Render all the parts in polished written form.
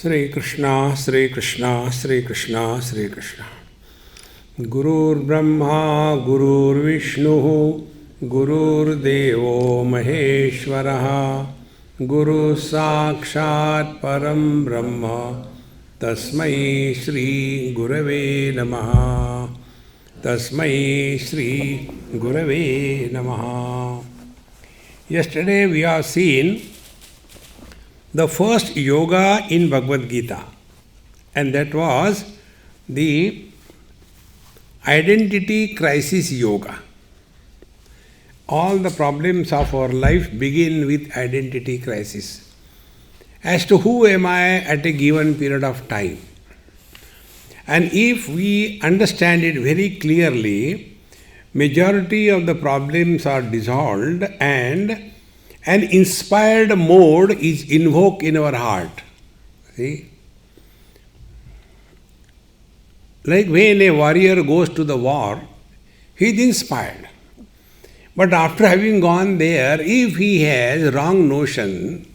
Sri Krishna, Sri Krishna, Sri Krishna, Sri Krishna. Gurur Brahma, Gurur Vishnu, Gurur Devo Maheshwaraha, Guru Sakshat Param Brahma, Tasmai Shri Gurave Namaha, Tasmai Shri Gurave Namaha. Yesterday we have seen the first yoga in Bhagavad Gita, and that was the identity crisis yoga. All the problems of our life begin with identity crisis. As to who am I at a given period of time? And if we understand it very clearly, majority of the problems are dissolved and an inspired mode is invoked in our heart. See? Like when a warrior goes to the war, he is inspired. But after having gone there, if he has wrong notion,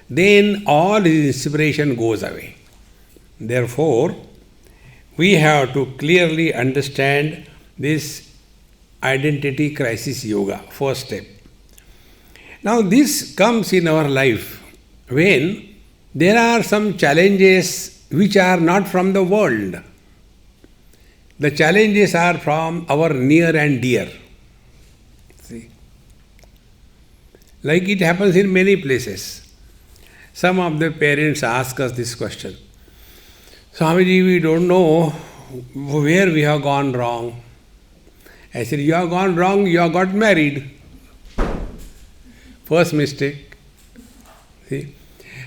then all his inspiration goes away. Therefore, we have to clearly understand this identity crisis yoga, first step. Now this comes in our life when there are some challenges which are not from the world. The challenges are from our near and dear. See? Like it happens in many places. Some of the parents ask us this question. Swamiji, we don't know where we have gone wrong. I said, you have gone wrong, you have got married. First mistake. See?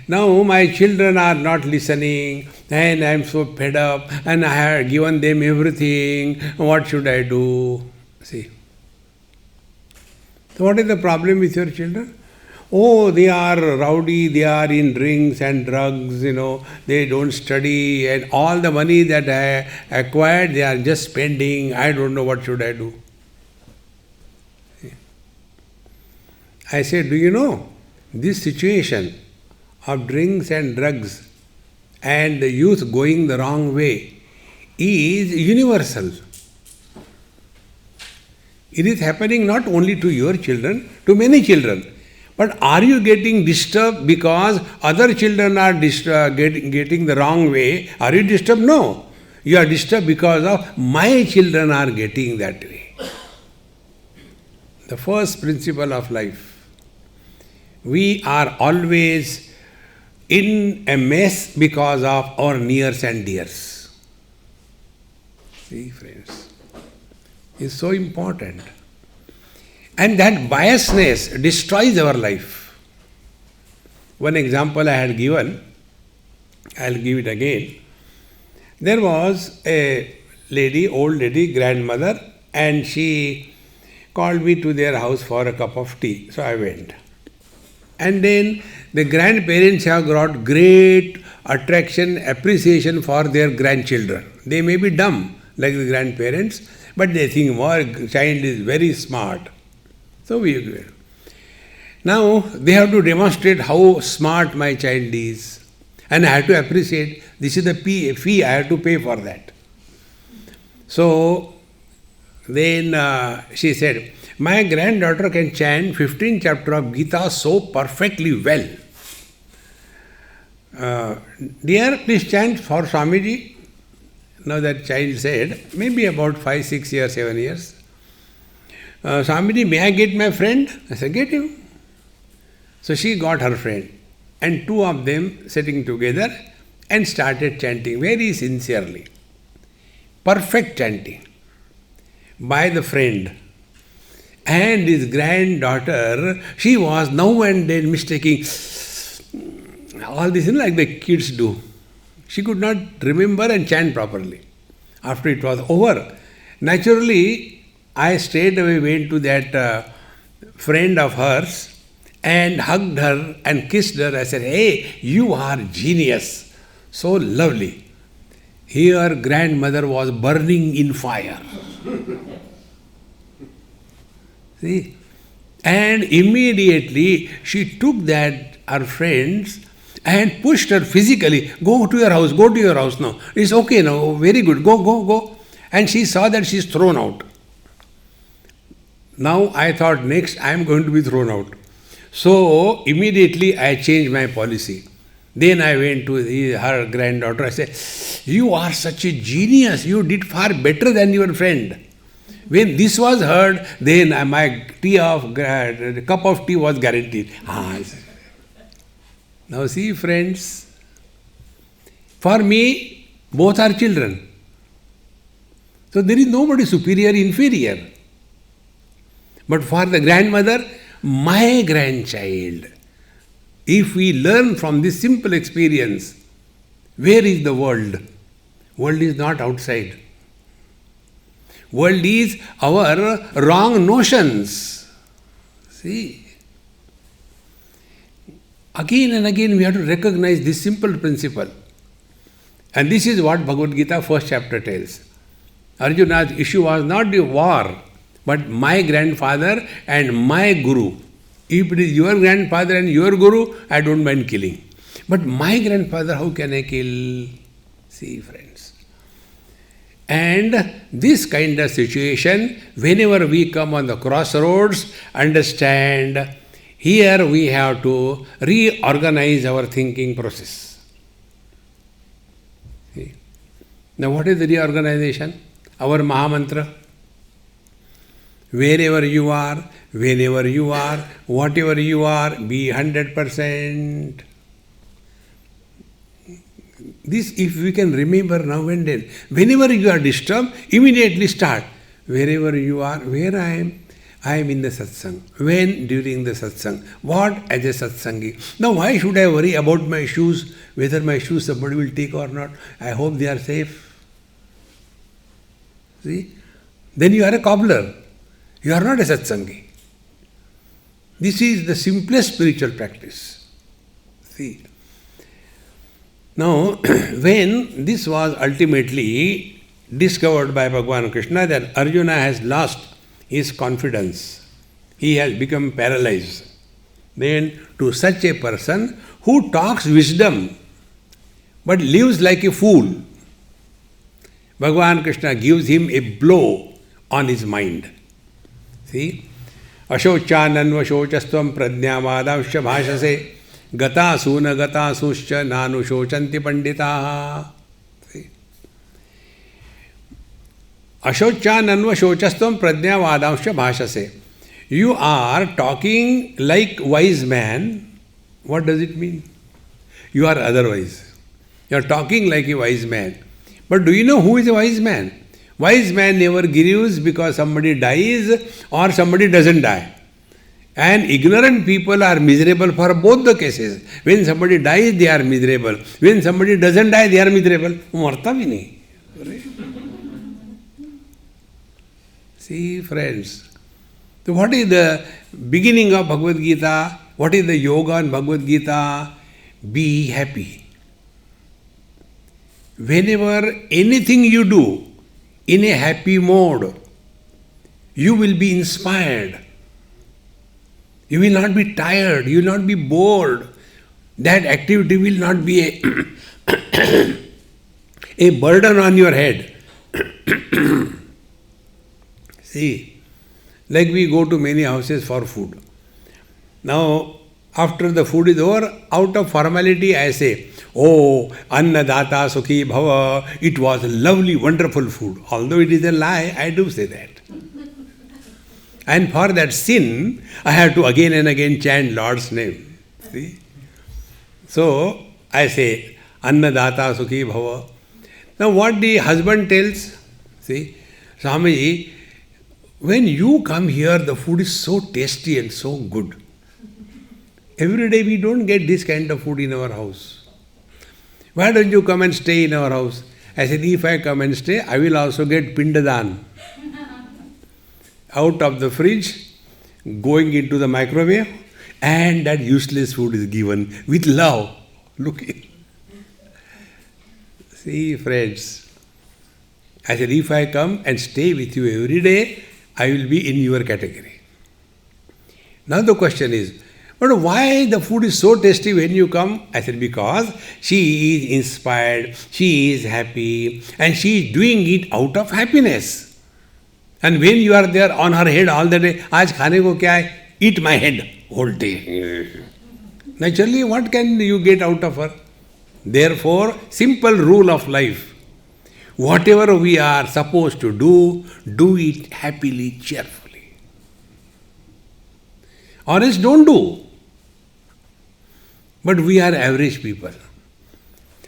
Now my children are not listening and I am so fed up and I have given them everything. What should I do? See. So what is the problem with your children? Oh, they are rowdy, they are in drinks and drugs, they don't study and all the money that I acquired, they are just spending. I don't know what should I do. I said, do you know, this situation of drinks and drugs and the youth going the wrong way is universal. It is happening not only to your children, to many children. But are you getting disturbed because other children are getting the wrong way? Are you disturbed? No. You are disturbed because of my children are getting that way. The first principle of life. We are always in a mess because of our nears and dears. See, friends, it's so important. And that biasness destroys our life. One example I had given, I'll give it again. There was a lady, old lady, grandmother, and she called me to their house for a cup of tea. So I went. And then the grandparents have got great attraction, appreciation for their grandchildren. They may be dumb like the grandparents, but they think our child is very smart. So we agree. Now they have to demonstrate how smart my child is. And I have to appreciate, this is the fee I have to pay for that. So then she said, my granddaughter can chant 15 chapters of Gita so perfectly well. Dear, please chant for Swamiji. Now that child said, maybe about 5, 6 years, 7 years. Swamiji, may I get my friend? I said, get him. So she got her friend. And two of them sitting together and started chanting very sincerely. Perfect chanting by the friend. And his granddaughter, she was now and then mistaking all this, like the kids do. She could not remember and chant properly. After it was over, naturally, I straight away went to that friend of hers and hugged her and kissed her. I said, "Hey, you are genius. So lovely." Her grandmother was burning in fire. See? And immediately she took that, her friends, and pushed her physically. "Go to your house now. It's okay now, very good, go. And she saw that she's thrown out. Now I thought, next I am going to be thrown out. So immediately I changed my policy. Then I went to her granddaughter. I said, "You are such a genius. You did far better than your friend." When this was heard, then my cup of tea was guaranteed. Now see, friends, for me, both are children. So there is nobody superior, inferior. But for the grandmother, my grandchild. If we learn from this simple experience, where is the world? World is not outside. World is our wrong notions. See? Again and again we have to recognize this simple principle. And this is what Bhagavad Gita first chapter tells. Arjuna's issue was not the war, but my grandfather and my guru. If it is your grandfather and your guru, I don't mind killing. But my grandfather, how can I kill? See, friends. And this kind of situation, whenever we come on the crossroads, understand, here we have to reorganize our thinking process. See? Now what is the reorganization? Our Mahamantra. Wherever you are, whenever you are, whatever you are, be 100%. This, if we can remember now and then, whenever you are disturbed, immediately start. Wherever you are, where I am in the satsang. When? During the satsang. What? As a satsangi. Now why should I worry about my shoes, whether my shoes somebody will take or not? I hope they are safe. See? Then you are a cobbler. You are not a satsangi. This is the simplest spiritual practice. See? Now, when this was ultimately discovered by Bhagavan Krishna that Arjuna has lost his confidence, he has become paralyzed, then to such a person who talks wisdom but lives like a fool, Bhagavan Krishna gives him a blow on his mind. See? Ashochanan-vashochastvam prajnavadavsya bhashase gatasu na gatasuscha nanushocanti panditaha. See? Ashochanan-vashochastvam prajnavadavsya bhashase. You are talking like wise man. What does it mean? You are otherwise. You are talking like a wise man. But do you know who is a wise man? Wise man never grieves because somebody dies or somebody doesn't die. And ignorant people are miserable for both the cases. When somebody dies, they are miserable. When somebody doesn't die, they are miserable. Marta bhi nahi. See, friends. So what is the beginning of Bhagavad Gita? What is the yoga in Bhagavad Gita? Be happy. Whenever anything you do in a happy mode, you will be inspired. You will not be tired. You will not be bored. That activity will not be a burden on your head. See, like we go to many houses for food. Now, after the food is over, out of formality I say, "Oh, Annadata Sukhi Bhava, it was lovely, wonderful food." Although it is a lie, I do say that. And for that sin, I have to again and again chant Lord's name. See? So, I say, Annadata Sukhi Bhava. Now what the husband tells, see, Swami, when you come here, the food is so tasty and so good. Every day we don't get this kind of food in our house. Why don't you come and stay in our house? I said, if I come and stay, I will also get pindadan. Out of the fridge, going into the microwave, and that useless food is given with love. Look. See, friends, I said, if I come and stay with you every day, I will be in your category. Now the question is, but why the food is so tasty when you come? I said, because she is inspired, she is happy, and she is doing it out of happiness. And when you are there on her head all the day, "Aaj khane ko kya hai?" Eat my head whole day. Naturally, what can you get out of her? Therefore, simple rule of life. Whatever we are supposed to do it happily, cheerfully. Or else don't do. But we are average people.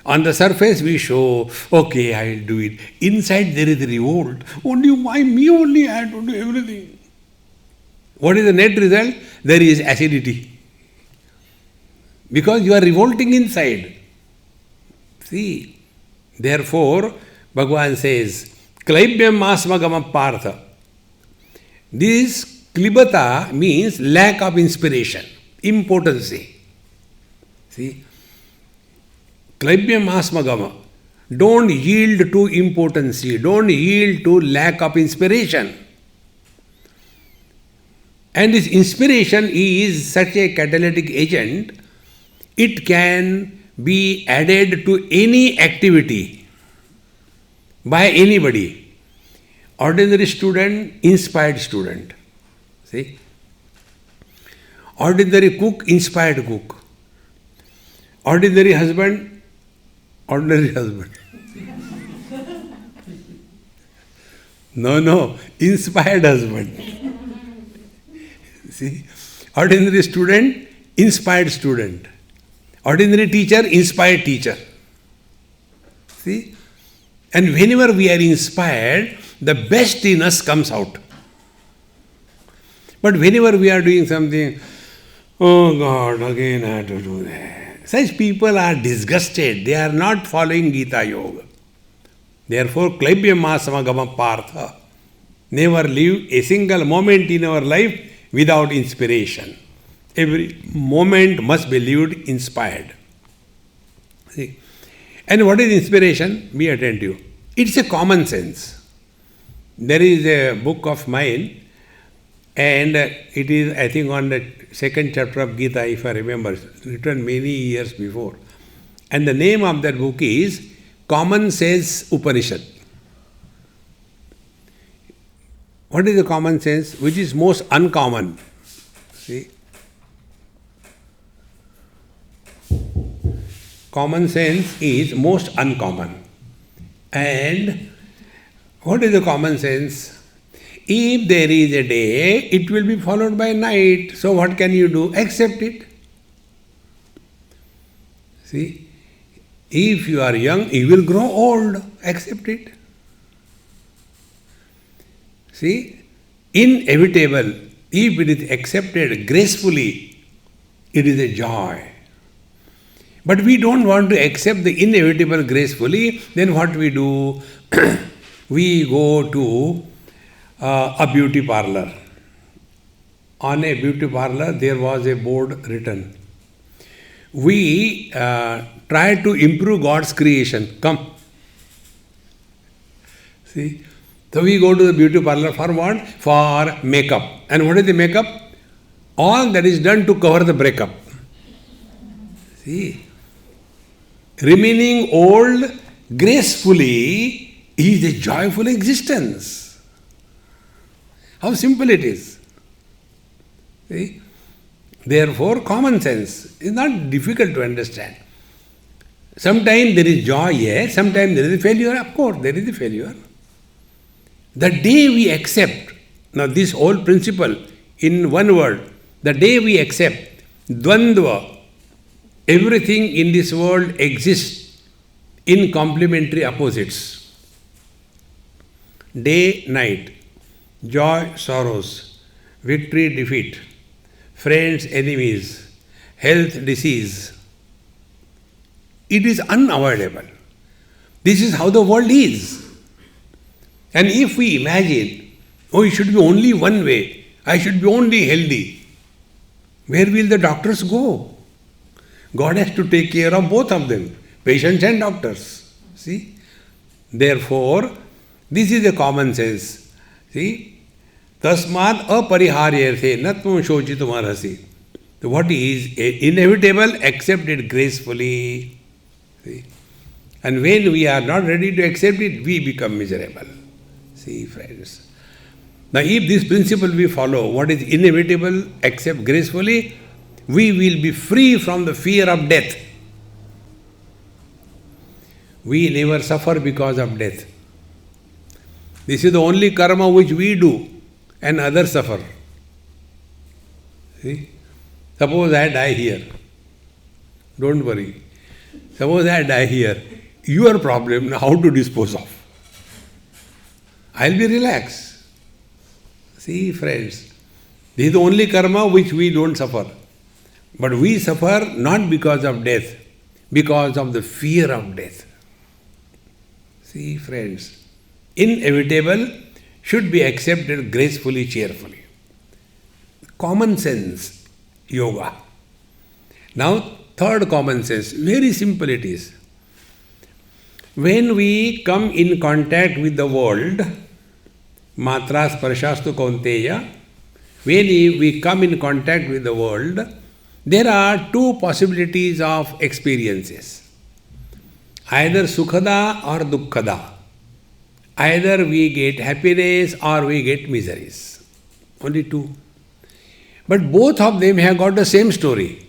On the surface we show, okay, I will do it. Inside there is revolt. Only why me only? I have to do everything. What is the net result? There is acidity. Because you are revolting inside. See, therefore, Bhagavan says, Klaibhyam asmagama partha. This klibata means lack of inspiration, impotency. See, Klaibhyam asmagama. Don't yield to impotency, don't yield to lack of inspiration. And this inspiration is such a catalytic agent, it can be added to any activity by anybody. Ordinary student, inspired student. See? Ordinary cook, inspired cook. Ordinary husband, ordinary husband. No, inspired husband. See? Ordinary student, inspired student. Ordinary teacher, inspired teacher. See? And whenever we are inspired, the best in us comes out. But whenever we are doing something, oh God, again I have to do that. Such people are disgusted. They are not following Gita Yoga. Therefore, Klaibhyam asamagama partha. Never live a single moment in our life without inspiration. Every moment must be lived inspired. See? And what is inspiration? Be attentive. It's a common sense. There is a book of mine, and it is, I think, on the second chapter of Gita, if I remember, written many years before. And the name of that book is Common Sense Upanishad. What is the common sense? Which is most uncommon? See? Common sense is most uncommon. And what is the common sense? If there is a day, it will be followed by night. So what can you do? Accept it. See? If you are young, you will grow old. Accept it. See? Inevitable. If it is accepted gracefully, it is a joy. But we don't want to accept the inevitable gracefully, then what we do? We go to a beauty parlor. On a beauty parlor, there was a board written. We try to improve God's creation. Come. See? So we go to the beauty parlor for what? For makeup. And what is the makeup? All that is done to cover the breakup. See? Remaining old gracefully is a joyful existence. How simple it is. See? Therefore, common sense is not difficult to understand. Sometimes there is joy, yes. Sometimes there is a failure. Of course, there is a failure. The day we accept, now this whole principle in one word, the day we accept dvandva, everything in this world exists in complementary opposites. Day, night. joy, sorrows, victory, defeat, friends, enemies, health, disease. It is unavoidable. This is how the world is. And if we imagine, oh, it should be only one way, I should be only healthy, where will the doctors go? God has to take care of both of them, patients and doctors. See? Therefore, this is a common sense. See? Tasmat apariharyarthe natvam shochitum arhasi. So what is inevitable, accept it gracefully. See? And when we are not ready to accept it, we become miserable. See, friends. Now, if this principle we follow, what is inevitable, accept gracefully, we will be free from the fear of death. We never suffer because of death. This is the only karma which we do and others suffer. See? Suppose I die here. Don't worry. Suppose I die here. Your problem, how to dispose of. I'll be relaxed. See, friends, this is the only karma which we don't suffer. But we suffer not because of death, because of the fear of death. See, friends, inevitable should be accepted gracefully, cheerfully. Common sense, yoga. Now, third common sense, very simple it is. When we come in contact with the world, Matra Sparshastu Kaunteya, when we come in contact with the world, there are two possibilities of experiences. Either Sukhada or Dukkhada. Either we get happiness or we get miseries. Only two. But both of them have got the same story.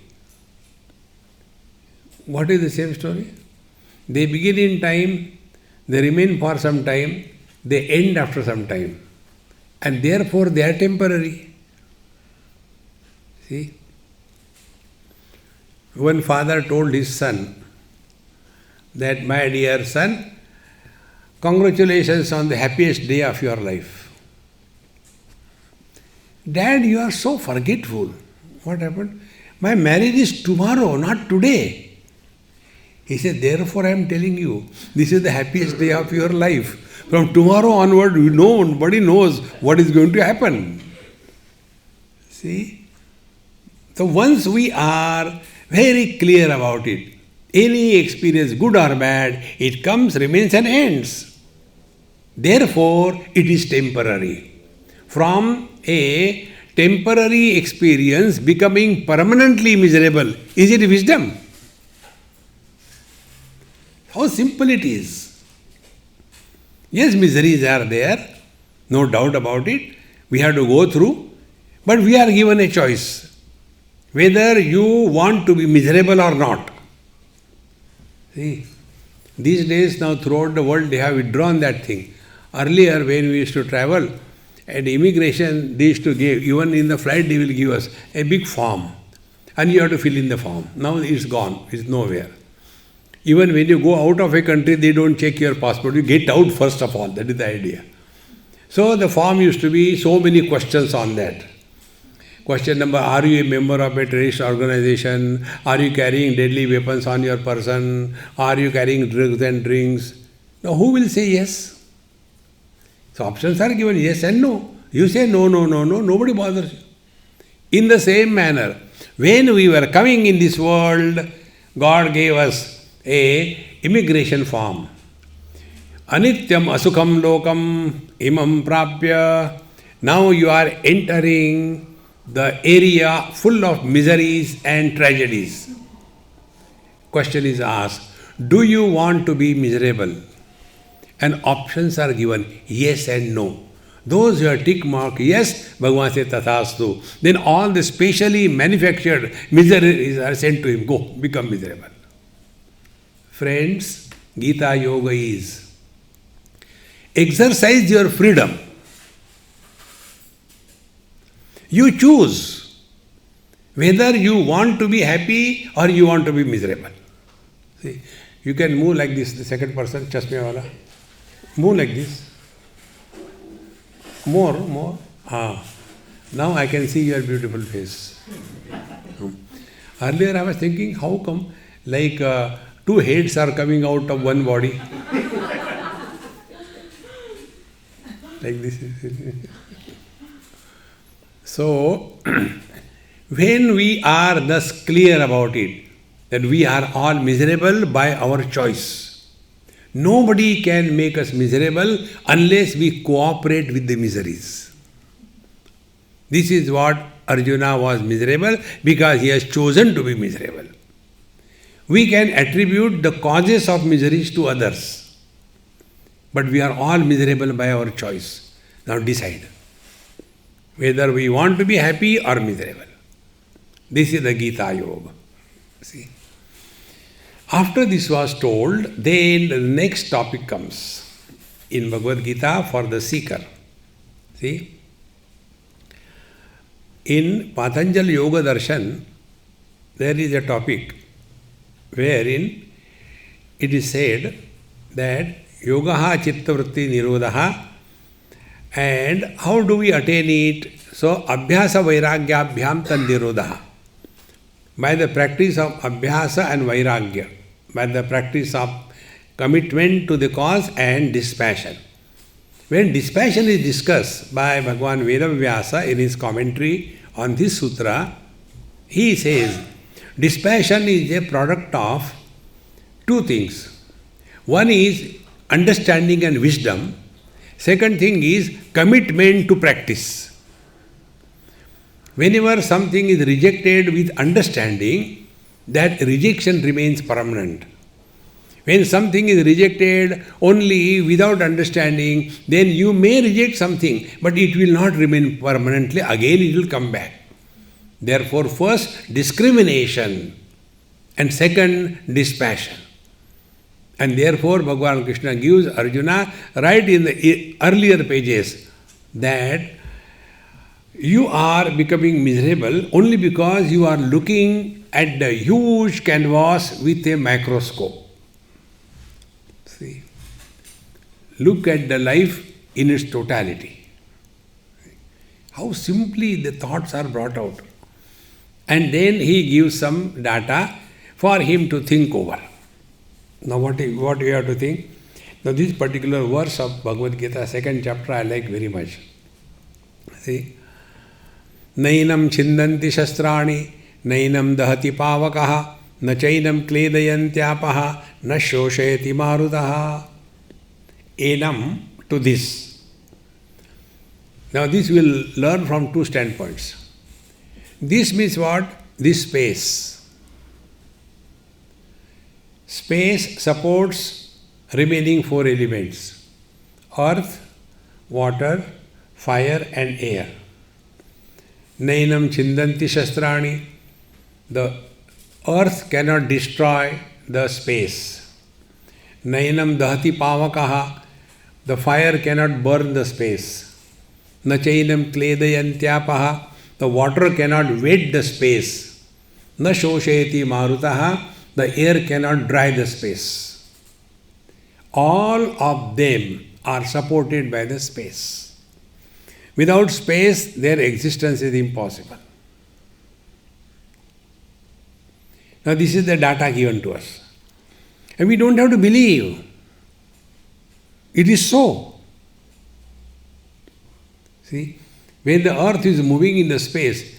What is the same story? They begin in time, they remain for some time, they end after some time. And therefore they are temporary. See? One father told his son that, my dear son, congratulations on the happiest day of your life. Dad, you are so forgetful. What happened? My marriage is tomorrow, not today. He said, therefore I am telling you, this is the happiest day of your life. From tomorrow onward, nobody knows what is going to happen. See? So once we are very clear about it, any experience, good or bad, it comes, remains and ends. Therefore, it is temporary. From a temporary experience becoming permanently miserable, is it wisdom? How simple it is. Yes, miseries are there, no doubt about it. We have to go through, but we are given a choice, whether you want to be miserable or not. See, these days now throughout the world they have withdrawn that thing. Earlier when we used to travel, at immigration they used to give, even in the flight they will give us a big form and you have to fill in the form. Now it's gone, it's nowhere. Even when you go out of a country, they don't check your passport. You get out first of all. That is the idea. So the form used to be so many questions on that. Question number, are you a member of a terrorist organization? Are you carrying deadly weapons on your person? Are you carrying drugs and drinks? Now who will say yes? So options are given, yes and no. You say no, nobody bothers you. In the same manner, when we were coming in this world, God gave us a immigration form. Anityam asukham lokam imam prapya. Now you are entering the area full of miseries and tragedies. Question is asked, do you want to be miserable? And options are given, yes and no. Those who are tick mark, yes, Bhagavan says tathastu. Then all the specially manufactured miseries are sent to him. Go, become miserable. Friends, Gita Yoga is exercise your freedom. You choose whether you want to be happy or you want to be miserable. See, you can move like this, the second person, chashme wala. Move like this. More. Now I can see your beautiful face. Earlier I was thinking, how come like two heads are coming out of one body? Like this. So, when we are thus clear about it, that we are all miserable by our choice. Nobody can make us miserable unless we cooperate with the miseries. This is what Arjuna was miserable because he has chosen to be miserable. We can attribute the causes of miseries to others, but we are all miserable by our choice. Now decide whether we want to be happy or miserable. This is the Gita Yoga. See? After this was told, then the next topic comes in Bhagavad Gita for the seeker. See? In Patanjali Yoga Darshan, there is a topic wherein it is said that yogaha chitta vritti nirodha, and how do we attain it? So, abhyasa vairagyabhyam tad nirodha. By the practice of abhyasa and vairagya, by the practice of commitment to the cause and dispassion. When dispassion is discussed by Bhagavan Vedavyasa in his commentary on this sutra, he says, dispassion is a product of two things. One is understanding and wisdom. Second thing is commitment to practice. Whenever something is rejected with understanding, that rejection remains permanent. When something is rejected only without understanding, then you may reject something, but it will not remain permanently. Again it will come back. Therefore, first discrimination and second dispassion. And therefore, Bhagavan Krishna gives Arjuna right in the earlier pages that you are becoming miserable only because you are looking at the huge canvas with a microscope. See, look at the life in its totality. How simply the thoughts are brought out. And then he gives some data for him to think over. Now what you have to think? Now this particular verse of Bhagavad Gita, 2nd chapter, I like very much. See? Nainam chindanti shastrani, nainam dahati pavakaha, na chainam kledayantyapaha, na shoshayati marudaha. Enam to this. Now this we will learn from two standpoints. This means what? This space. Space supports remaining four elements: earth, water, fire and air. Nainam chindanti shastrani. The earth cannot destroy the space. Nainam dahati pavakaha. The fire cannot burn the space. Nachainam kledayantyapaha. The water cannot wet the space. Na shoshayati marutaha. The air cannot dry the space. All of them are supported by the space. Without space, their existence is impossible. Now this is the data given to us. And we don't have to believe. It is so. See, when the earth is moving in the space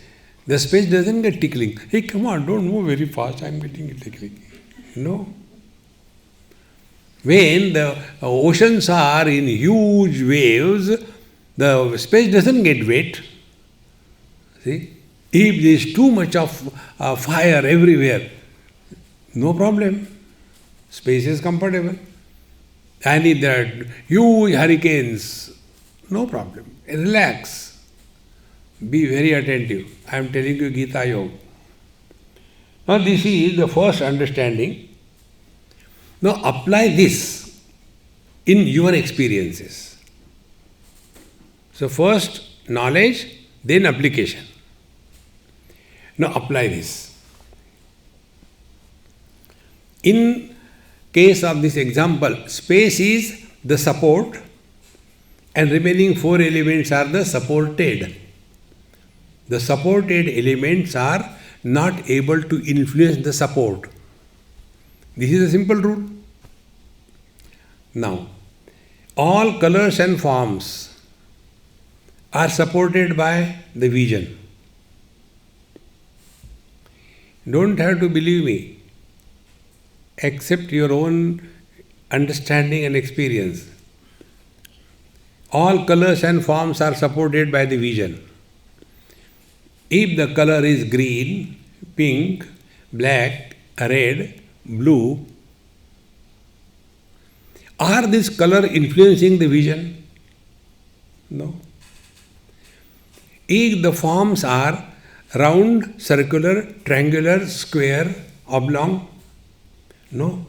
doesn't get tickling. Hey, come on, don't move very fast, I am getting it tickling. No. When the oceans are in huge waves, the space doesn't get wet. See? If there is too much of fire everywhere, no problem. Space is comfortable. And if there are huge hurricanes, no problem. Relax. Be very attentive. I am telling you Gita Yoga. Now this is the first understanding. Now apply this in your experiences. So first knowledge, then application. Now apply this. In case of this example, space is the support and remaining four elements are the supported. The supported elements are not able to influence the support. This is a simple rule. Now, all colors and forms are supported by the vision. Don't have to believe me. Accept your own understanding and experience. All colors and forms are supported by the vision. If the color is green, pink, black, red, blue, are this color influencing the vision? No. If the forms are round, circular, triangular, square, oblong, no.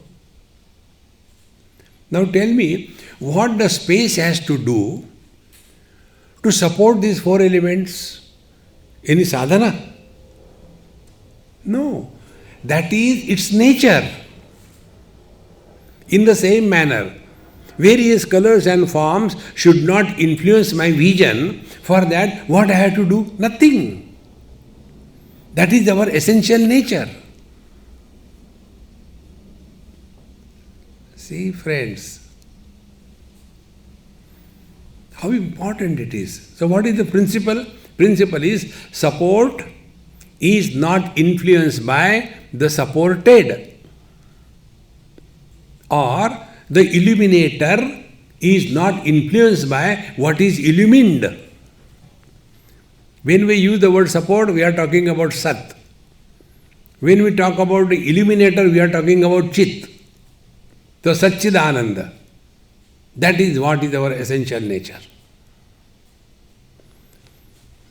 Now tell me, what the space has to do to support these four elements? Any sadhana? No. That is its nature. In the same manner, various colors and forms should not influence my vision. For that, what I have to do? Nothing. That is our essential nature. See, friends, how important it is. So what is the principle? Principle is support is not influenced by the supported, or the illuminator is not influenced by what is illumined. When we use the word support, we are talking about Sat. When we talk about the illuminator, we are talking about Chit. So Satchidananda. That is what is our essential nature.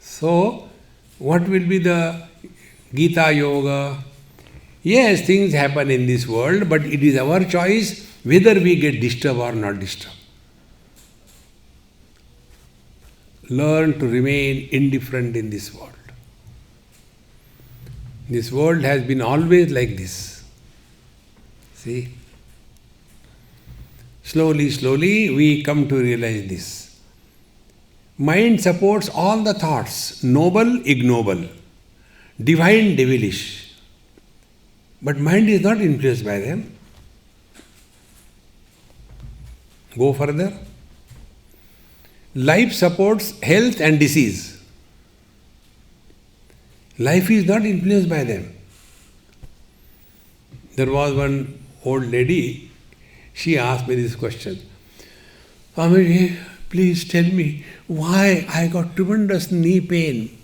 So, what will be the Gita Yoga? Yes, things happen in this world, but it is our choice whether we get disturbed or not disturbed. Learn to remain indifferent in this world. This world has been always like this. See? Slowly, slowly we come to realize this. Mind supports all the thoughts, noble, ignoble, divine, devilish. But mind is not influenced by them. Go further. Life supports health and disease. Life is not influenced by them. There was one old lady, she asked me this question. Swami, please tell me why I got tremendous knee pain.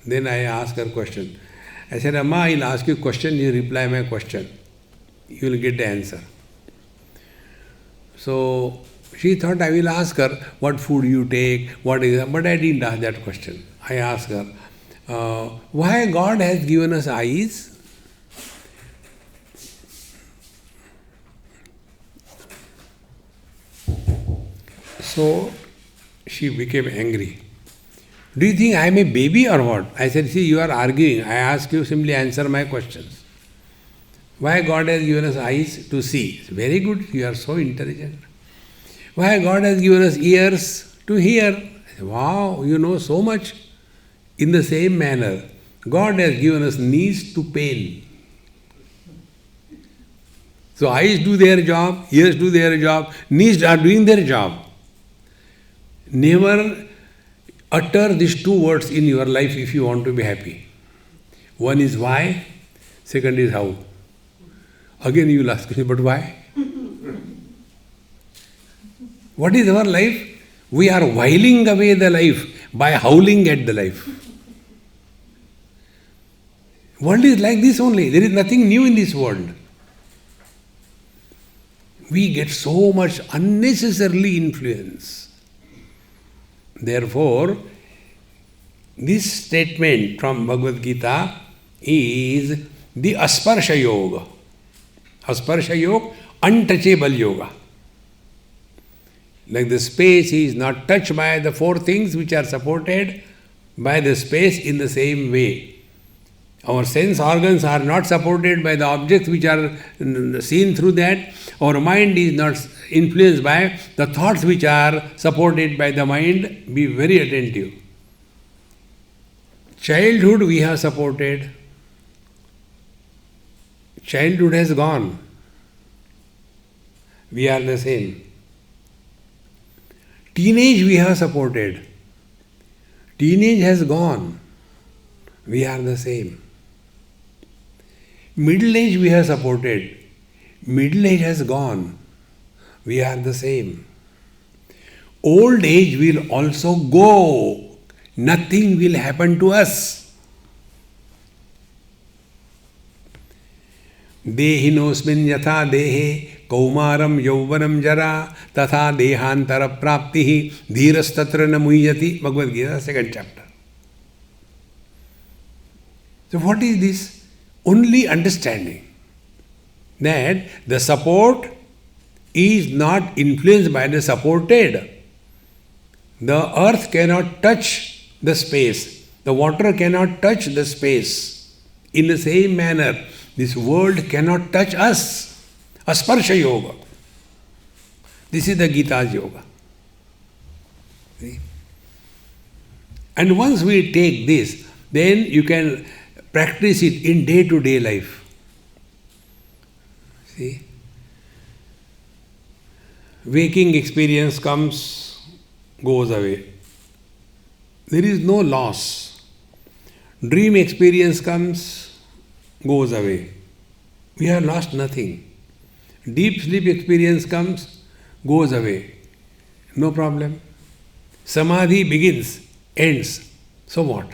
Then I asked her question. I said, Amma, I'll ask you a question, you reply my question. You will get the answer. So she thought I will ask her what food you take, what is that, but I didn't ask that question. I asked her, why God has given us eyes? So she became angry. Do you think I am a baby or what? I said, see, you are arguing. I ask you, simply answer my questions. Why God has given us eyes to see? Very good, you are so intelligent. Why God has given us ears to hear? I said, wow, you know so much. In the same manner, God has given us knees to pain. So eyes do their job, ears do their job, knees are doing their job. Never utter these two words in your life if you want to be happy. One is why, second is how. Again you will ask me, but why? What is our life? We are whiling away the life by howling at the life. World is like this only. There is nothing new in this world. We get so much unnecessarily influence. Therefore, this statement from Bhagavad Gita is the Asparsha Yoga. Asparsha Yoga, untouchable yoga. Like the space is not touched by the four things which are supported by the space in the same way. Our sense organs are not supported by the objects which are seen through that. Our mind is not influenced by the thoughts which are supported by the mind. Be very attentive. Childhood we have supported. Childhood has gone. We are the same. Teenage we have supported. Teenage has gone. We are the same. Middle age we have supported. Middle age has gone. We are the same. Old age will also go. Nothing will happen to us. Dehinosmin yatha dehe kaumaram yauvanam jara tatha dehantara praptihi dhirastatra namuyati. Bhagavad Gita, 2nd chapter. So what is this? Only understanding that the support is not influenced by the supported. The earth cannot touch the space. The water cannot touch the space. In the same manner, this world cannot touch us. Asparsha Yoga. This is the Gita's Yoga. See? And once we take this, then you can practice it in day-to-day life. See? Waking experience comes, goes away. There is no loss. Dream experience comes, goes away. We have lost nothing. Deep sleep experience comes, goes away. No problem. Samadhi begins, ends. So what?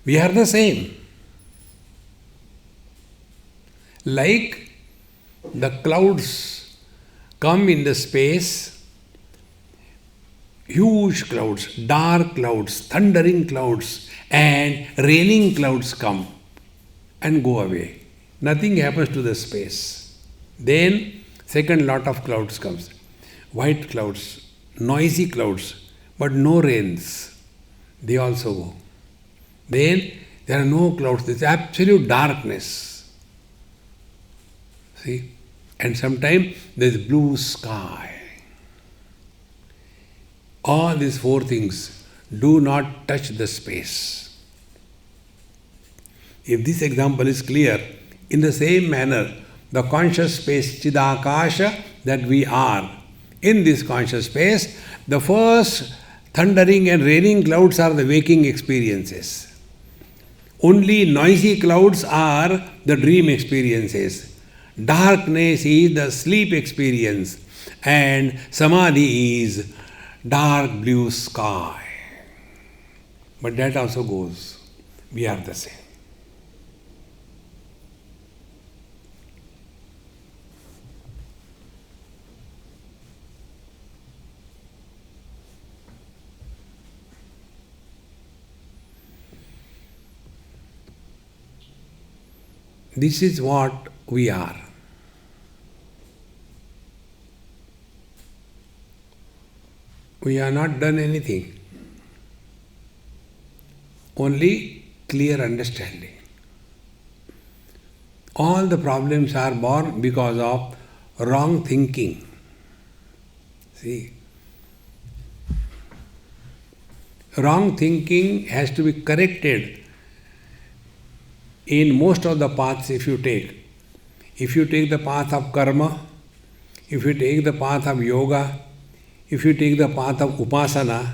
We are the same. Like the clouds come in the space, huge clouds, dark clouds, thundering clouds, and raining clouds come and go away. Nothing happens to the space. Then second lot of clouds comes. White clouds, noisy clouds, but no rains. They also go. Then there are no clouds, there is absolute darkness. See? And sometimes there is blue sky. All these four things do not touch the space. If this example is clear, in the same manner, the conscious space, Chidakasha, that we are, in this conscious space, the first thundering and raining clouds are the waking experiences. Only noisy clouds are the dream experiences. Darkness is the sleep experience. And Samadhi is dark blue sky. But that also goes. We are the same. This is what we are. We have not done anything. Only clear understanding. All the problems are born because of wrong thinking. See? Wrong thinking has to be corrected in most of the paths if you take. If you take the path of karma, if you take the path of yoga, if you take the path of upasana,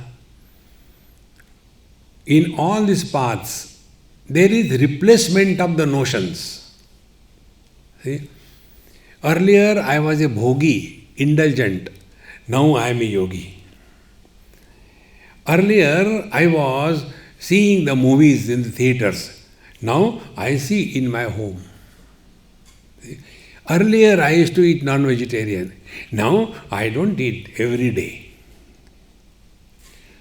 in all these paths, there is replacement of the notions. See? Earlier I was a bhogi, indulgent. Now I am a yogi. Earlier I was seeing the movies in the theatres. Now I see in my home. Earlier I used to eat non-vegetarian. Now I don't eat every day.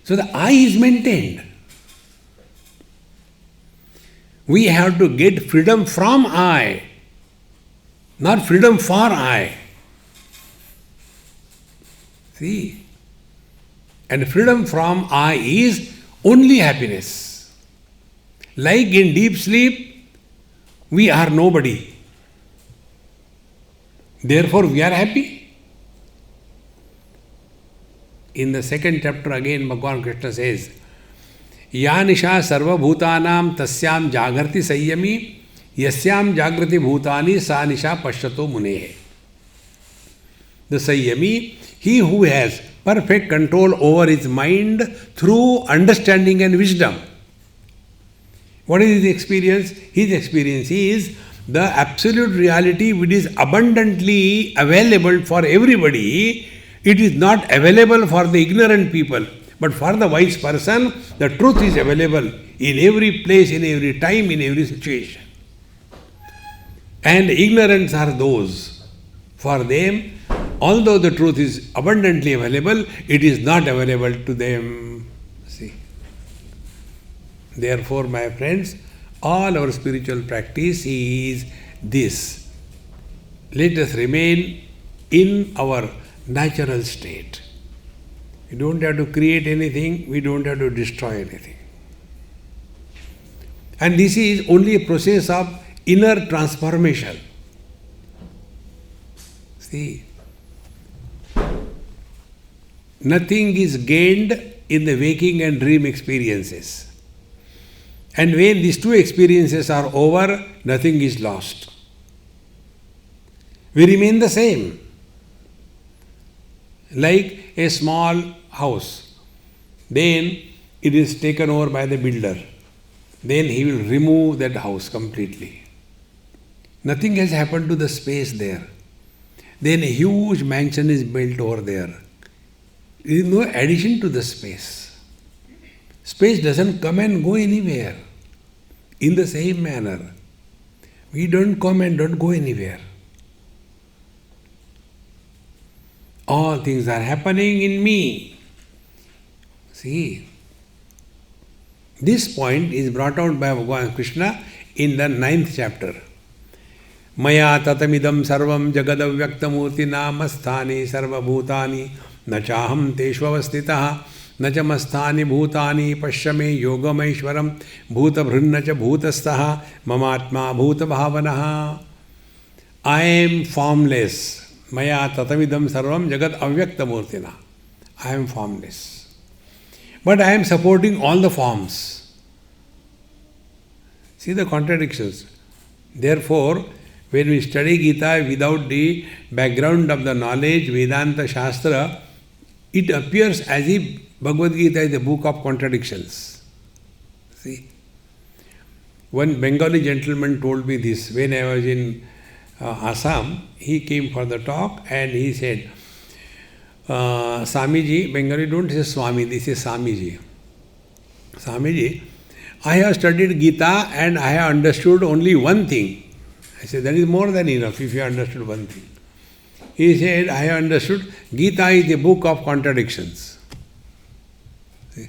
So the I is maintained. We have to get freedom from I, not freedom for I. See? And freedom from I is only happiness. Like in deep sleep, we are nobody. Therefore, we are happy. In the second chapter again, Bhagavan Krishna says, Ya nisha sarva bhutanam tasyam jagrati sayyami yasyam jagrati bhutani sa nisha pashyato munehe. The sayyami, he who has perfect control over his mind through understanding and wisdom. What is his experience? His experience is the absolute reality which is abundantly available for everybody. It is not available for the ignorant people, but for the wise person, the truth is available in every place, in every time, in every situation. And ignorance are those. For them, although the truth is abundantly available, it is not available to them. See. Therefore, my friends, all our spiritual practice is this. Let us remain in our natural state. We don't have to create anything, we don't have to destroy anything. And this is only a process of inner transformation. See, nothing is gained in the waking and dream experiences. And when these two experiences are over, nothing is lost. We remain the same. Like a small house. Then it is taken over by the builder. Then he will remove that house completely. Nothing has happened to the space there. Then a huge mansion is built over there. There is no addition to the space. Space doesn't come and go anywhere. In the same manner, we don't come and don't go anywhere. All things are happening in me. See, this point is brought out by Bhagavan Krishna in the 9th chapter. Maya tatamidam sarvam jagadavyaktamurtina masthani sarva bhutani nachaham teshvavastitaha nachamastani bhutani pashyame yogamaishwaram bhutabhrunnacha bhutastaha mamatma bhutabhavanaha. I am formless. Maya tatavidam sarvam jagat avyaktamurtina. I am formless. But I am supporting all the forms. See the contradictions. Therefore, when we study Gita without the background of the knowledge, Vedanta Shastra, it appears as if Bhagavad Gita is a book of contradictions. See? One Bengali gentleman told me this when I was in Assam. He came for the talk and he said, Swamiji, Bengali don't say Swami, this is Swamiji. Swamiji, I have studied Gita and I have understood only one thing. I said, that is more than enough if you understood one thing. He said, I have understood Gita is a book of contradictions. See?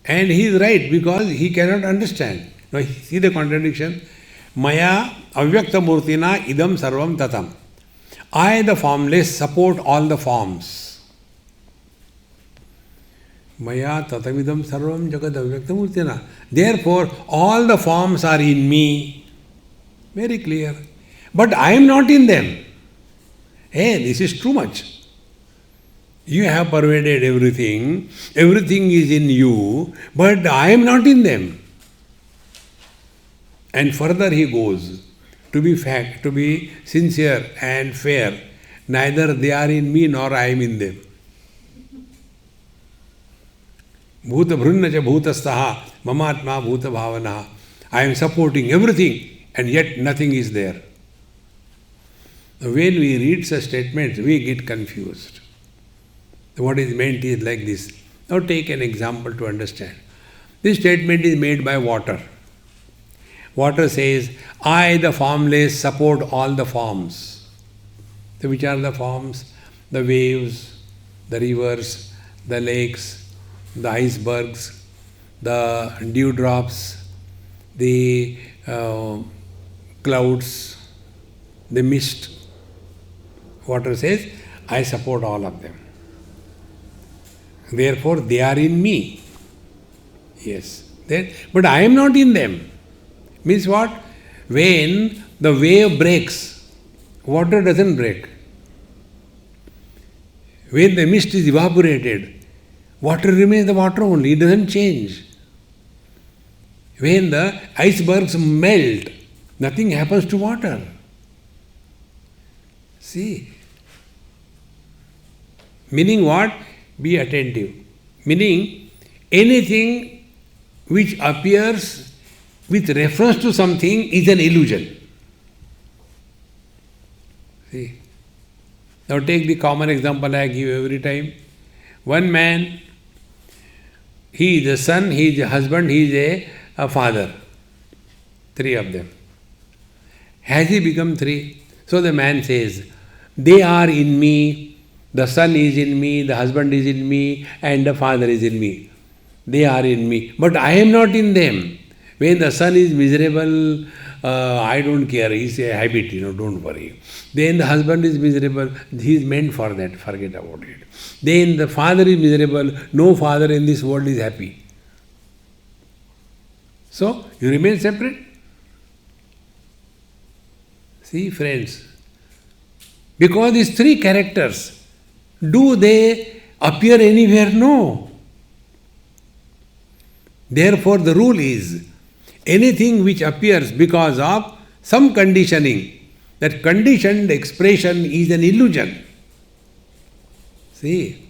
And he is right because he cannot understand. Now see the contradiction. Maya avyakta murtina idam sarvam tatam. I, the formless, support all the forms. Maya tatavidam sarvam jagad avyakta murtina. Therefore, all the forms are in me. Very clear. But I am not in them. Hey, this is too much. You have pervaded everything. Everything is in you, but I am not in them. And further he goes, to be fact, to be sincere and fair, neither they are in me nor I am in them. Bhuta bhrunnacha bhutastaha mamatma bhuta bhavanaha. I am supporting everything and yet nothing is there. When we read such statements, we get confused. What is meant is like this. Now take an example to understand. This statement is made by water. Water says, I, the formless, support all the forms. So which are the forms? The waves, the rivers, the lakes, the icebergs, the dewdrops, the clouds, the mist. Water says, I support all of them. Therefore, they are in me. Yes, Then, but I am not in them. Means what? When the wave breaks, water doesn't break. When the mist is evaporated, water remains the water only, it doesn't change. When the icebergs melt, nothing happens to water. See? Meaning what? Be attentive. Meaning anything which appears with reference to something is an illusion. See? Now take the common example I give every time. One man, he is a son, he is a husband, he is a father. Three of them. Has he become three? So the man says, they are in me, the son is in me, the husband is in me, and the father is in me. They are in me, but I am not in them. When the son is miserable, I don't care, it's a habit, don't worry. Then the husband is miserable, he is meant for that, forget about it. Then the father is miserable, no father in this world is happy. So, you remain separate. See, friends, because these three characters, do they appear anywhere? No. Therefore, the rule is, anything which appears because of some conditioning, that conditioned expression is an illusion. See,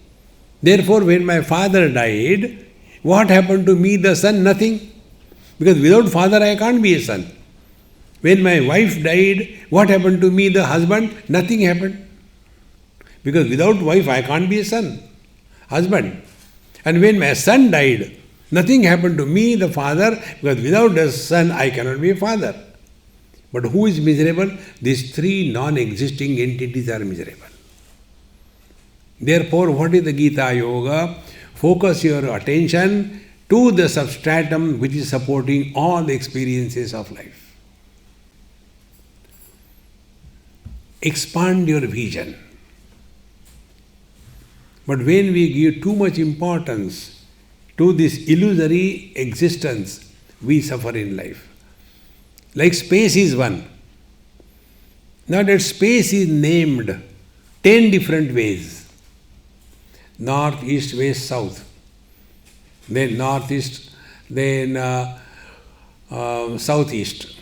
therefore when my father died, what happened to me, the son? Nothing. Because without father I can't be a son. When my wife died, what happened to me, the husband? Nothing happened. Because without wife I can't be a son, husband. And when my son died, nothing happened to me, the father, because without the son I cannot be a father. But who is miserable? These three non-existing entities are miserable. Therefore, what is the Gita Yoga? Focus your attention to the substratum which is supporting all the experiences of life. Expand your vision. But when we give too much importance to this illusory existence, we suffer in life. Like space is one. Now that space is named 10 different ways. North, east, west, south. Then northeast, then southeast.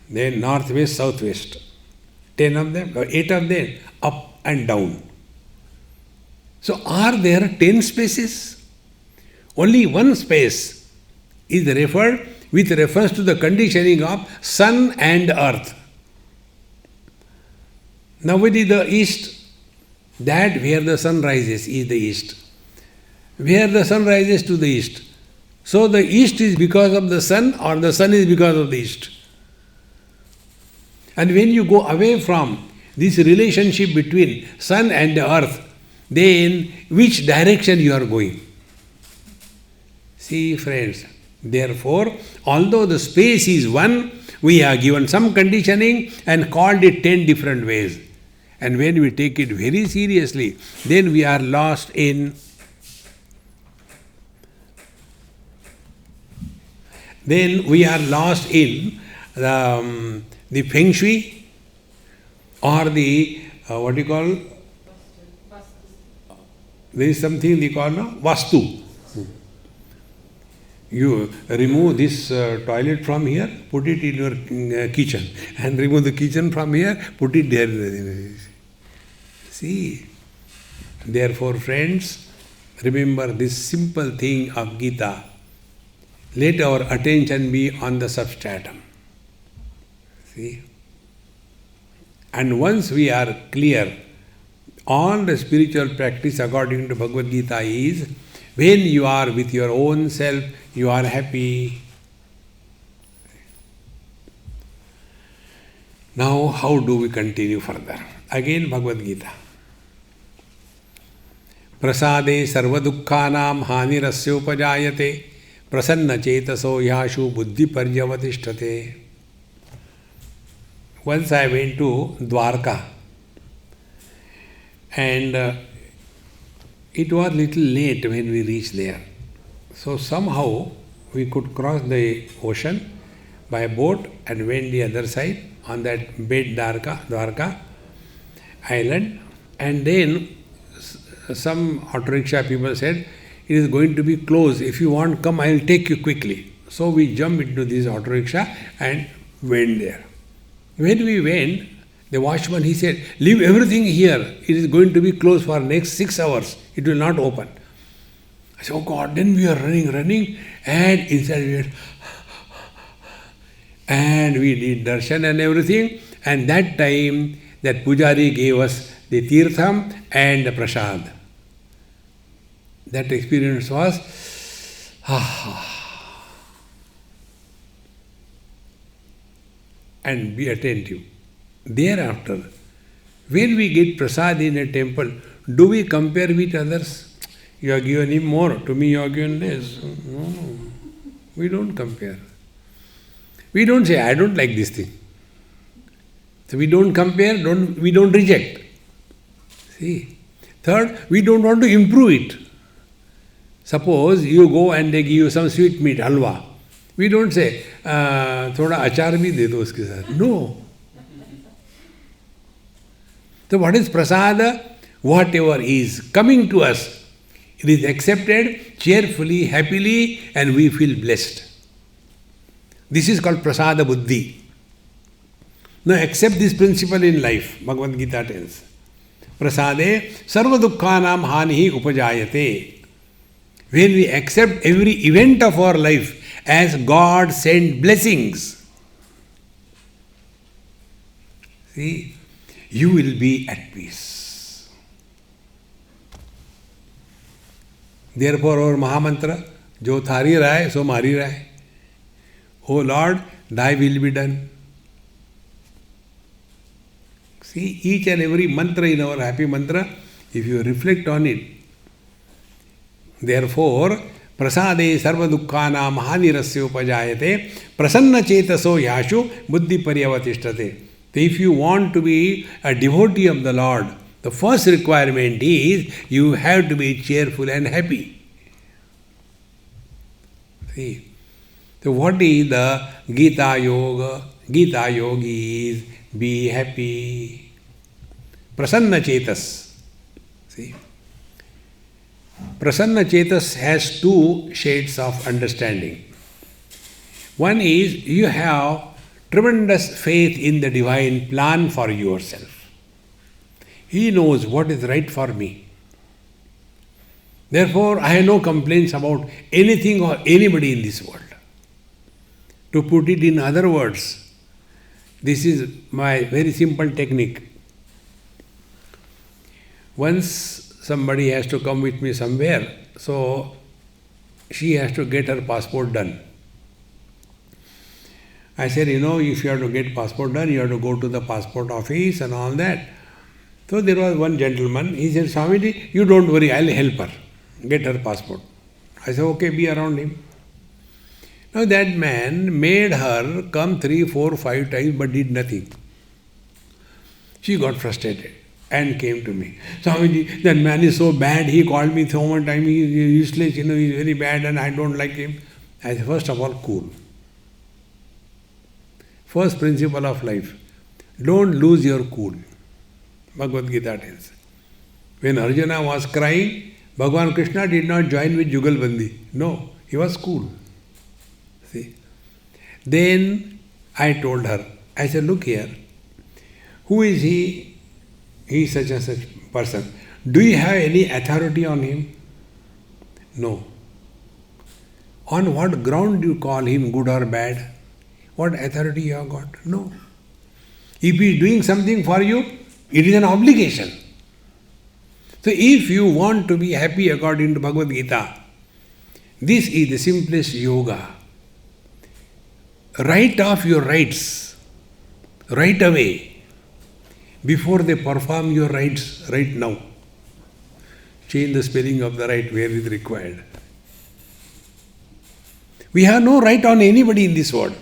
Then northwest, southwest. 10 of them, or 8 of them, up and down. So are there 10 spaces? Only one space is referred with reference to the conditioning of sun and earth. Now what is the east? That where the sun rises is the east. Where the sun rises to the east. So the east is because of the sun or the sun is because of the east. And when you go away from this relationship between sun and the earth, then which direction you are going? See, friends, therefore, although the space is one, we have given some conditioning and called it 10 different ways. And when we take it very seriously, then we are lost in the feng shui or the what do you call? There is something they call vastu. You remove this toilet from here, put it in your kitchen, and remove the kitchen from here, put it there. See, therefore, friends, remember this simple thing of Gita. Let our attention be on the substratum. See? And once we are clear, all the spiritual practice according to Bhagavad Gita is, when you are with your own self, you are happy. Now, how do we continue further? Again, Bhagavad Gita. Prasade sarva dukkhanam hanirasya upajayate prasanna chetaso yashu buddhi paryavatisthate. Once I went to Dwarka and it was little late when we reached there. So somehow we could cross the ocean by boat and went the other side on that bed Dwarka island. And then some auto rickshaw people said, it is going to be closed. If you want, come, I will take you quickly. So we jumped into this auto rickshaw and went there. When we went, the watchman, he said, leave everything here. It is going to be closed for next 6 hours. It will not open. I said, oh God. Then we are running, and inside we went, and we did darshan and everything. And that time, that pujari gave us the tirtham and the prasad. That experience was, and be attentive. Thereafter, when we get prasad in a temple, do we compare with others? You have given him more, to me you have given less. No, we don't compare. We don't say, I don't like this thing. So we don't compare, we don't reject. See. Third, we don't want to improve it. Suppose you go and they give you some sweet meat, halwa. We don't say, thoda achar bhi de do uske saath. No. So what is prasada? Whatever is coming to us, it is accepted cheerfully, happily, and we feel blessed. This is called prasada buddhi. Now accept this principle in life, Bhagavad Gita tells. Prasade sarva dukkhanam hanihi upajayate. When we accept every event of our life as God sent blessings, see, you will be at peace. Therefore our Mahamantra, jo thari raha hai, so mari raha hai. O Lord, thy will be done. See, each and every mantra in our happy mantra, if you reflect on it, therefore, prasade sarva dukkhanam hanirasya upajayate prasanna chetaso yashu buddhi paryavatishtate. If you want to be a devotee of the Lord, the first requirement is you have to be cheerful and happy. See. So what is the Gita Yoga? Gita Yogi is be happy. Prasanna Chetas. See. Prasanna Chetas has two shades of understanding. One is you have tremendous faith in the divine plan for yourself. He knows what is right for me. Therefore, I have no complaints about anything or anybody in this world. To put it in other words, this is my very simple technique. Once somebody has to come with me somewhere, so she has to get her passport done. I said, if you have to get passport done, you have to go to the passport office and all that. So there was one gentleman, he said, Swamiji, you don't worry, I'll help her, get her passport. I said, okay, be around him. Now that man made her come 3, 4, 5 times but did nothing. She got frustrated and came to me. Swamiji, that man is so bad, he called me so much time, he is useless, he is very bad and I don't like him. I said, first of all, cool. First principle of life, don't lose your cool. Bhagavad Gita tells. When Arjuna was crying, Bhagavan Krishna did not join with Jugalbandi. No, he was cool. See. Then I told her, I said, look here, who is he? He is such and such person. Do you have any authority on him? No. On what ground do you call him good or bad? What authority you have got? No. If he is doing something for you, it is an obligation. So if you want to be happy according to Bhagavad Gita, this is the simplest yoga. Write off your rights right away before they perform your rights right now. Change the spelling of the right where it is required. We have no right on anybody in this world.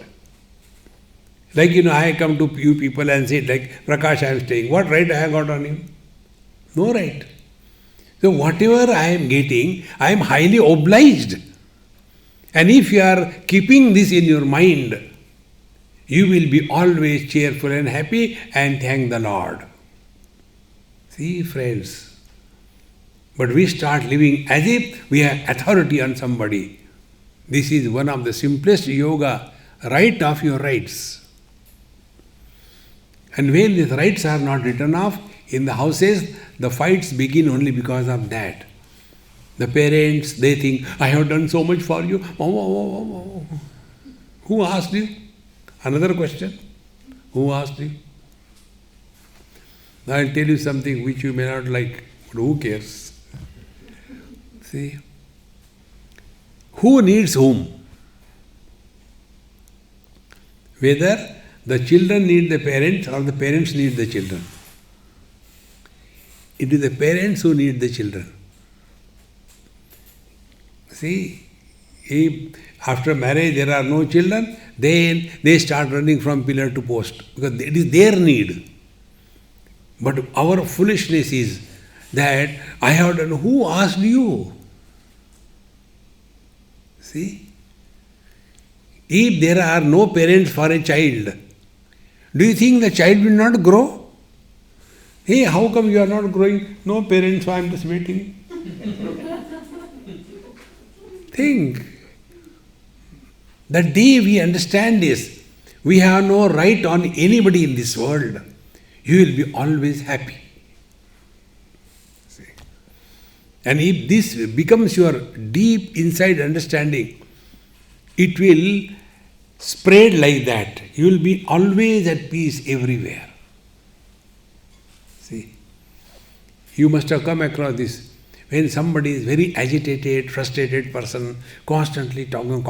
Like, I come to you people and say, like, Prakash, I am staying. What right I have got on him? No right. So whatever I am getting, I am highly obliged. And if you are keeping this in your mind, you will be always cheerful and happy and thank the Lord. See, friends, but we start living as if we have authority on somebody. This is one of the simplest yoga, right off your rights. And when these rights are not written off, in the houses, the fights begin only because of that. The parents, they think, I have done so much for you. Who asked you? Another question. Who asked you? Now I'll tell you something which you may not like, but who cares? See? Who needs whom? Whether the children need the parents or the parents need the children. It is the parents who need the children. See, if after marriage there are no children, then they start running from pillar to post because it is their need. But our foolishness is that I have done. Who asked you? See? If there are no parents for a child, do you think the child will not grow? Hey, how come you are not growing? No parents, so I am just waiting. Think. The day we understand this, we have no right on anybody in this world. You will be always happy. See? And if this becomes your deep inside understanding, it will spread like that. You will be always at peace everywhere. See, you must have come across this. When somebody is very agitated, frustrated person, constantly talking,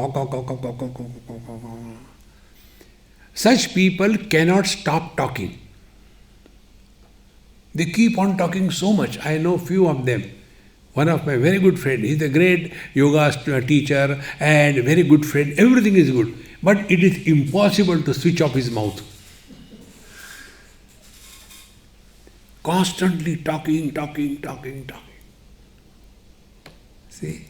such people cannot stop talking. They keep on talking so much. I know few of them. One of my very good friend, he is a great yoga teacher and very good friend. Everything is good. But it is impossible to switch off his mouth. Constantly talking. See?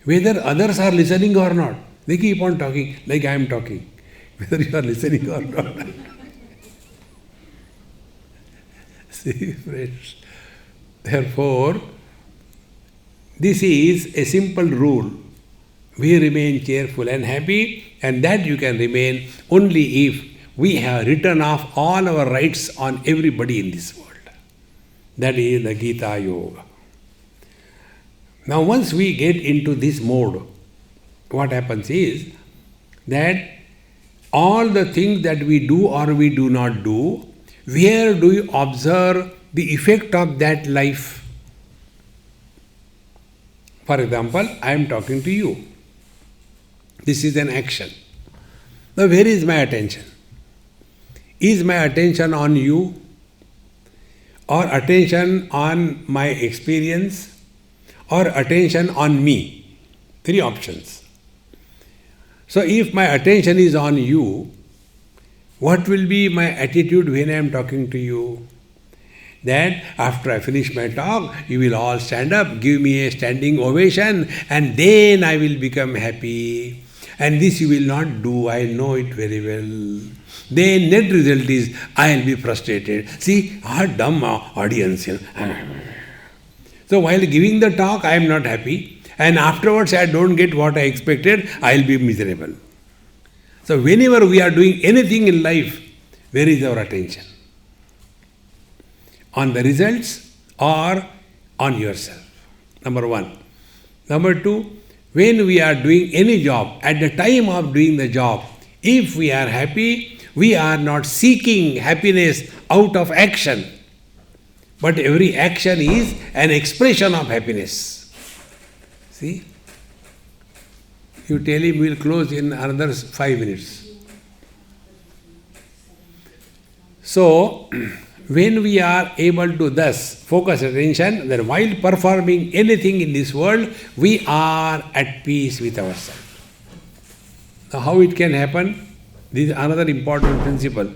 Whether others are listening or not, they keep on talking like I am talking. Whether you are listening or not. See, friends. Therefore, this is a simple rule. We remain cheerful and happy, and that you can remain only if we have written off all our rights on everybody in this world. That is the Gita Yoga. Now once we get into this mode, what happens is that all the things that we do or we do not do, where do you observe the effect of that life? For example, I am talking to you. This is an action. Now where is my attention? Is my attention on you or attention on my experience or attention on me? Three options. So if my attention is on you, what will be my attitude when I am talking to you? That after I finish my talk, you will all stand up, give me a standing ovation, and then I will become happy. And this you will not do, I know it very well. Then net result is, I will be frustrated. See, our dumb audience. So while giving the talk, I am not happy. And afterwards I don't get what I expected, I will be miserable. So whenever we are doing anything in life, where is our attention? On the results or on yourself? Number one. Number two, when we are doing any job, at the time of doing the job, if we are happy, we are not seeking happiness out of action. But every action is an expression of happiness. See? You tell him we will close in another 5 minutes. So, when we are able to thus focus attention, then while performing anything in this world, we are at peace with ourselves. Now how it can happen? This is another important principle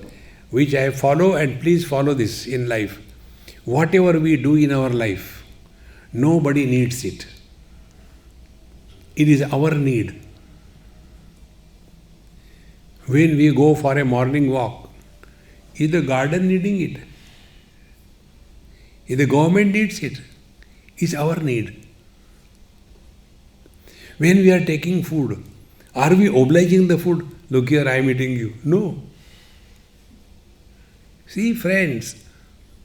which I follow, and please follow this in life. Whatever we do in our life, nobody needs it. It is our need. When we go for a morning walk, is the garden needing it? If the government needs it, it's our need. When we are taking food, are we obliging the food? Look here, I am eating you. No. See, friends,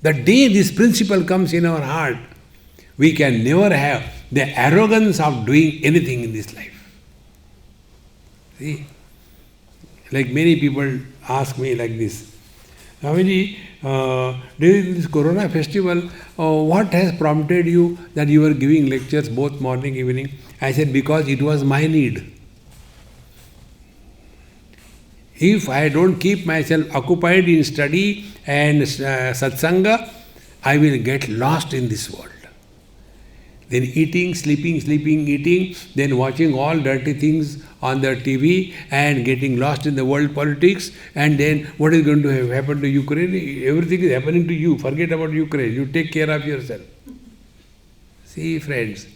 the day this principle comes in our heart, we can never have the arrogance of doing anything in this life. See, like many people ask me like this, Swamiji, during this Corona festival, what has prompted you that you were giving lectures both morning, evening? I said, because it was my need. If I don't keep myself occupied in study and satsanga, I will get lost in this world. Then eating, sleeping, eating, then watching all dirty things on the TV and getting lost in the world politics, and then what is going to happen to Ukraine? Everything is happening to you. Forget about Ukraine. You take care of yourself. See, friends,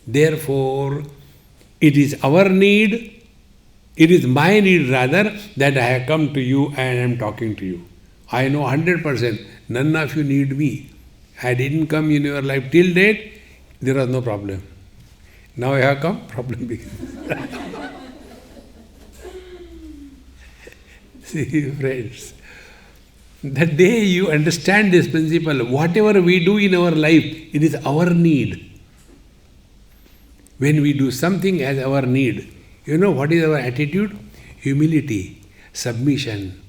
therefore, it is our need, it is my need rather, that I have come to you and I am talking to you. I know 100%, none of you need me. I didn't come in your life till date, there was no problem. Now I have come, problem begins. See, friends, the day you understand this principle, whatever we do in our life, it is our need. When we do something as our need, you know what is our attitude? Humility, submission.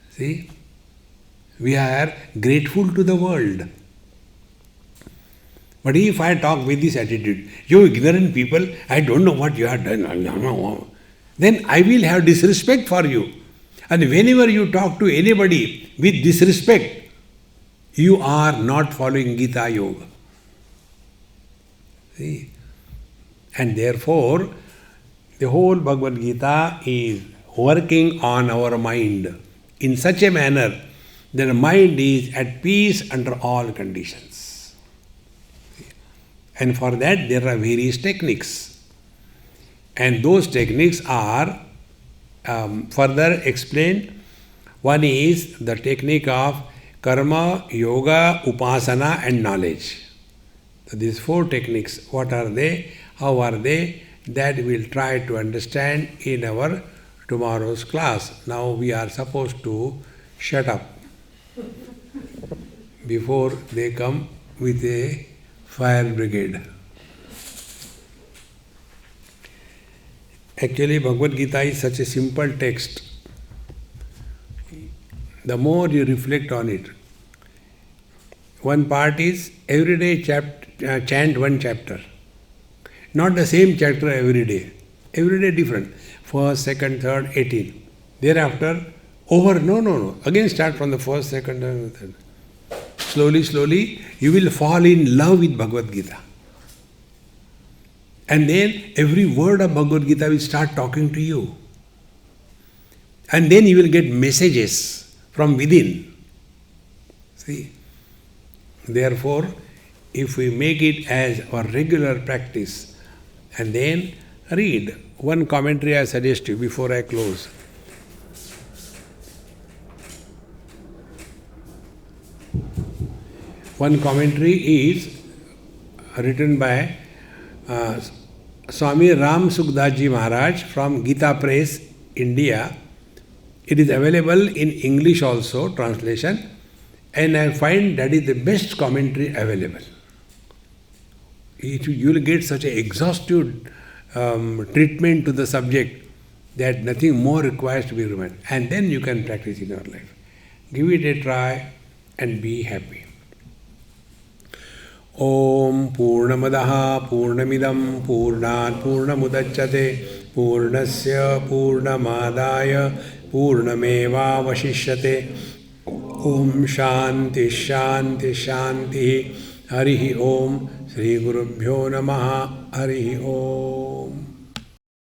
See? We are grateful to the world. But if I talk with this attitude, you ignorant people, I don't know what you have done, then I will have disrespect for you. And whenever you talk to anybody with disrespect, you are not following Gita Yoga. See? And therefore, the whole Bhagavad Gita is working on our mind in such a manner that the mind is at peace under all conditions. And for that there are various techniques. And those techniques are further explained. One is the technique of karma, yoga, upasana and knowledge. So these four techniques, what are they? How are they? That we will try to understand in our tomorrow's class. Now we are supposed to shut up before they come with a fire brigade. Actually, Bhagavad Gita is such a simple text. The more you reflect on it, one part is every day chant one chapter. Not the same chapter every day. Every day different. First, second, third, 18. Thereafter, over, no. Again start from the first, second, third. Slowly, you will fall in love with Bhagavad Gita. And then every word of Bhagavad Gita will start talking to you. And then you will get messages from within. See? Therefore, if we make it as our regular practice, and then read one commentary I suggest you before I close. One commentary is written by Swami Ram Sukdaji Maharaj from Gita Press, India. It is available in English also, translation, and I find that is the best commentary available. You will get such an exhaustive treatment to the subject that nothing more requires to be remembered. And then you can practice in your life. Give it a try and be happy. Om Purnamadaha Purnamidam Purnat Purnamudachyate Purnasya Purnamadaya Purnameva Vashishyate. Om Shanti Shanti Shanti. Harihi Om. Sri Gurubhyo Namaha. Harihi Om.